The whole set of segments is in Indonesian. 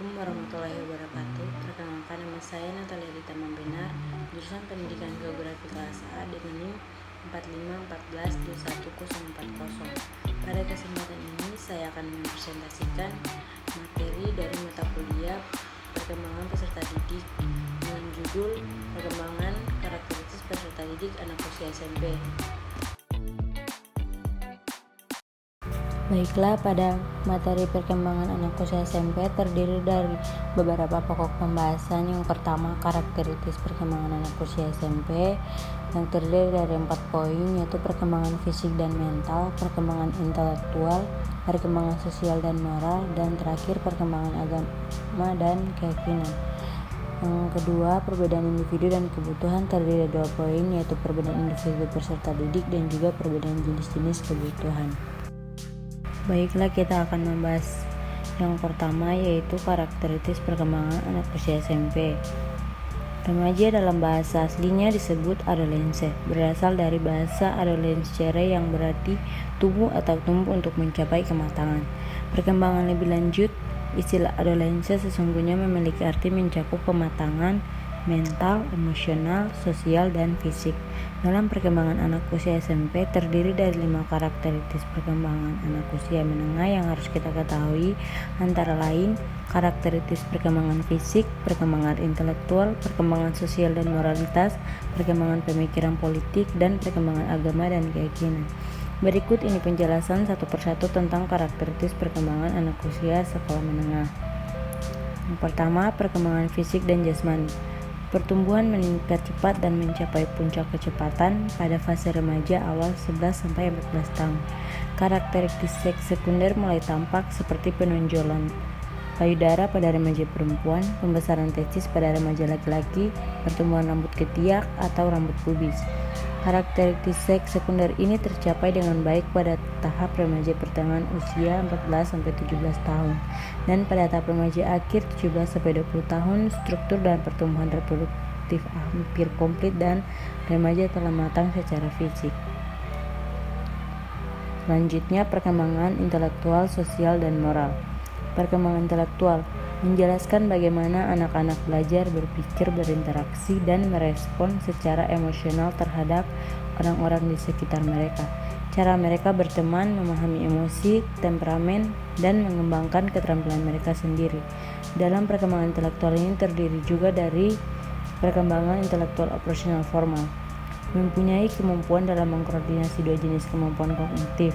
Assalamualaikum warahmatullahi wabarakatuh. Perkenalkan, nama saya Natalia Dita Mambenar, jurusan Pendidikan Geografi kelas A dengan NIM 45142140. Pada kesempatan ini saya akan mempresentasikan materi dari mata kuliah perkembangan peserta didik dengan judul Perkembangan Karakteristik Peserta Didik Anak Usia SMP. Baiklah, pada materi perkembangan anak usia SMP terdiri dari beberapa pokok pembahasan. Yang pertama, karakteristik perkembangan anak usia SMP yang terdiri dari 4 poin, yaitu perkembangan fisik dan mental, perkembangan intelektual, perkembangan sosial dan moral, dan terakhir perkembangan agama dan keyakinan. Yang kedua, perbedaan individu dan kebutuhan terdiri dari 2 poin, yaitu perbedaan individu peserta didik dan juga perbedaan jenis-jenis kebutuhan. Baiklah, kita akan membahas yang pertama, yaitu karakteristik perkembangan anak usia SMP. Remaja dalam bahasa aslinya disebut adolescens, berasal dari bahasa adolescere yang berarti tumbuh atau tumbuh untuk mencapai kematangan. Perkembangan lebih lanjut, istilah adolescens sesungguhnya memiliki arti mencakup kematangan mental, emosional, sosial, dan fisik. Dalam perkembangan anak usia SMP terdiri dari 5 karakteristik perkembangan anak usia menengah yang harus kita ketahui, antara lain karakteristik perkembangan fisik, perkembangan intelektual, perkembangan sosial dan moralitas, perkembangan pemikiran politik, dan perkembangan agama dan keyakinan. Berikut ini penjelasan satu persatu tentang karakteristik perkembangan anak usia sekolah menengah. Yang pertama, perkembangan fisik dan jasmani. Pertumbuhan meningkat cepat dan mencapai puncak kecepatan pada fase remaja awal 11-14 tahun. Karakteristik seks sekunder mulai tampak seperti penonjolan payudara pada remaja perempuan, pembesaran testis pada remaja laki-laki, pertumbuhan rambut ketiak atau rambut pubis. Karakteristik seks sekunder ini tercapai dengan baik pada tahap remaja pertengahan usia 14-17 tahun dan pada tahap remaja akhir 17-20 tahun. Struktur dan pertumbuhan reproduktif hampir komplit dan remaja telah matang secara fisik. Selanjutnya, perkembangan intelektual, sosial, dan moral. Perkembangan intelektual menjelaskan bagaimana anak-anak belajar, berpikir, berinteraksi, dan merespon secara emosional terhadap orang-orang di sekitar mereka. Cara mereka berteman, memahami emosi, temperamen, dan mengembangkan keterampilan mereka sendiri. Dalam perkembangan intelektual ini terdiri juga dari perkembangan intelektual operasional formal, mempunyai kemampuan dalam mengkoordinasi 2 jenis kemampuan kognitif.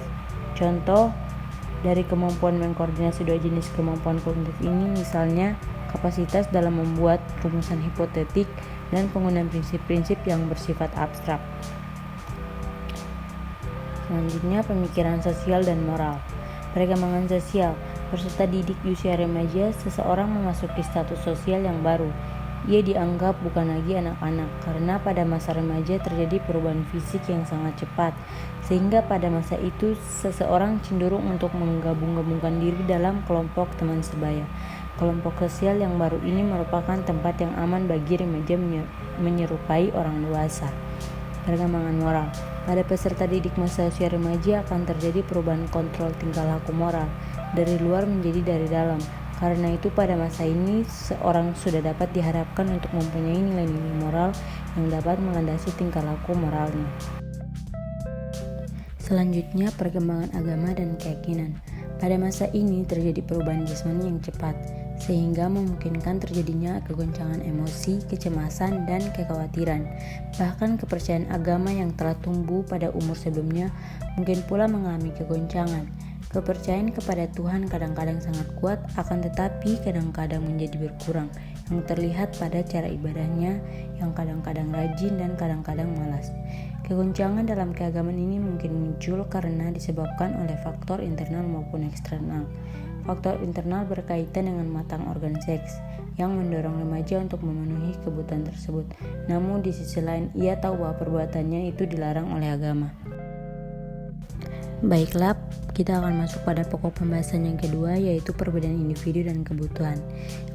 Contoh dari kemampuan mengkoordinasi 2 jenis kemampuan kognitif ini misalnya kapasitas dalam membuat rumusan hipotetik dan penggunaan prinsip-prinsip yang bersifat abstrak. Selanjutnya, pemikiran sosial dan moral. Perkembangan sosial. Peserta didik di usia remaja, seseorang memasuki status sosial yang baru. Ia dianggap bukan lagi anak-anak karena pada masa remaja terjadi perubahan fisik yang sangat cepat, sehingga pada masa itu seseorang cenderung untuk menggabung-gabungkan diri dalam kelompok teman sebaya. Kelompok sosial yang baru ini merupakan tempat yang aman bagi remaja menyerupai orang dewasa. Perkembangan moral. Pada peserta didik masa usia remaja akan terjadi perubahan kontrol tingkah laku moral dari luar menjadi dari dalam. Karena itu pada masa ini seorang sudah dapat diharapkan untuk mempunyai nilai-nilai moral yang dapat melandasi tingkah laku moralnya. Selanjutnya, perkembangan agama dan keyakinan. Pada masa ini terjadi perubahan jasmani yang cepat sehingga memungkinkan terjadinya kegoncangan emosi, kecemasan, dan kekhawatiran. Bahkan kepercayaan agama yang telah tumbuh pada umur sebelumnya mungkin pula mengalami kegoncangan. Kepercayaan kepada Tuhan kadang-kadang sangat kuat, akan tetapi kadang-kadang menjadi berkurang, yang terlihat pada cara ibadahnya yang kadang-kadang rajin dan kadang-kadang malas. Kegoncangan dalam keagamaan ini mungkin muncul karena disebabkan oleh faktor internal maupun eksternal. Faktor internal berkaitan dengan matang organ seks yang mendorong remaja untuk memenuhi kebutuhan tersebut. Namun di sisi lain ia tahu bahwa perbuatannya itu dilarang oleh agama. Baiklah, Kita akan masuk pada pokok pembahasan yang kedua, yaitu perbedaan individu dan kebutuhan.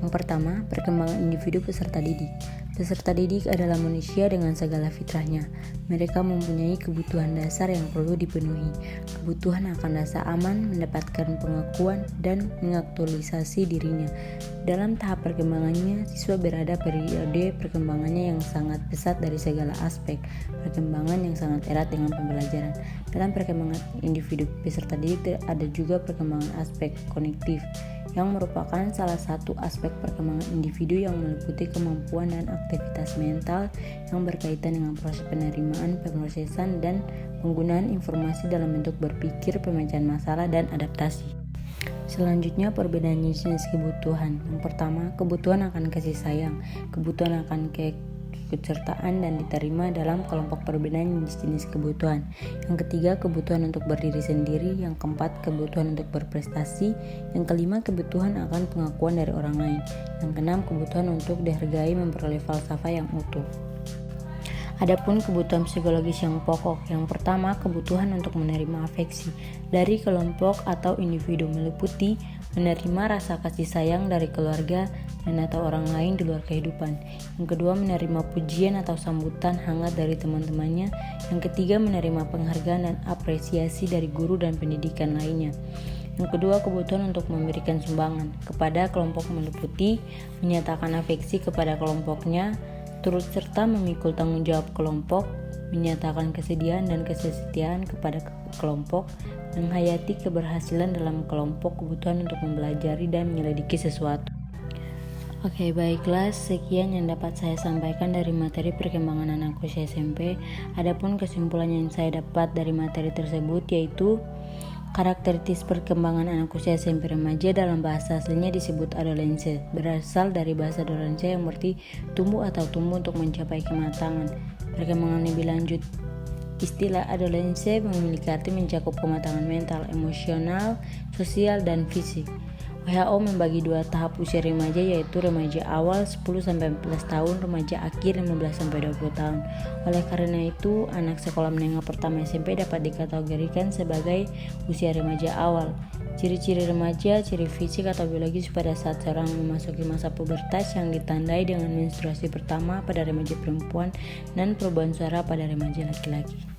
Yang pertama, perkembangan individu peserta didik. Peserta didik adalah manusia dengan segala fitrahnya. Mereka mempunyai kebutuhan dasar yang perlu dipenuhi. Kebutuhan akan rasa aman, mendapatkan pengakuan, dan mengaktualisasi dirinya. Dalam tahap perkembangannya, siswa berada periode perkembangannya yang sangat pesat dari segala aspek, perkembangan yang sangat erat dengan pembelajaran. Dalam perkembangan individu peserta didik ada juga perkembangan aspek kognitif, yang merupakan salah satu aspek perkembangan individu yang meliputi kemampuan dan aktivitas mental yang berkaitan dengan proses penerimaan, pemrosesan, dan penggunaan informasi dalam bentuk berpikir, pemecahan masalah, dan adaptasi. Selanjutnya, perbedaan jenis kebutuhan. Yang pertama, kebutuhan akan kasih sayang, kebutuhan akan keikutsertaan dan diterima dalam kelompok perbedaan jenis kebutuhan. Yang ketiga, kebutuhan untuk berdiri sendiri. Yang keempat, kebutuhan untuk berprestasi. Yang kelima, kebutuhan akan pengakuan dari orang lain. Yang keenam, kebutuhan untuk dihargai, memperoleh falsafah yang utuh. Adapun kebutuhan psikologis yang pokok, yang pertama, kebutuhan untuk menerima afeksi dari kelompok atau individu, meliputi menerima rasa kasih sayang dari keluarga dan atau orang lain di luar kehidupan. Yang kedua, menerima pujian atau sambutan hangat dari teman-temannya. Yang ketiga, menerima penghargaan dan apresiasi dari guru dan pendidikan lainnya. Yang kedua, kebutuhan untuk memberikan sumbangan kepada kelompok meliputi menyatakan afeksi kepada kelompoknya, turut serta memikul tanggung jawab kelompok, menyatakan kesedihan dan kesetiaan kepada kelompok, menghayati keberhasilan dalam kelompok, kebutuhan untuk mempelajari dan menyelidiki sesuatu. Oke, baiklah, sekian yang dapat saya sampaikan dari materi perkembangan anak usia SMP. Adapun kesimpulan yang saya dapat dari materi tersebut yaitu karakteristik perkembangan anak usia SMP remaja dalam bahasa aslinya disebut adolescence, berasal dari bahasa adolescence yang berarti tumbuh atau tumbuh untuk mencapai kematangan. Perkembangan lebih lanjut, istilah adolescence memiliki arti mencakup kematangan mental, emosional, sosial, dan fisik. WHO membagi dua tahap usia remaja, yaitu remaja awal 10-14 tahun, remaja akhir 15-20 tahun. Oleh karena itu, anak sekolah menengah pertama SMP dapat dikategorikan sebagai usia remaja awal. Ciri-ciri remaja, ciri fisik atau biologis pada saat seorang memasuki masa pubertas yang ditandai dengan menstruasi pertama pada remaja perempuan dan perubahan suara pada remaja laki-laki.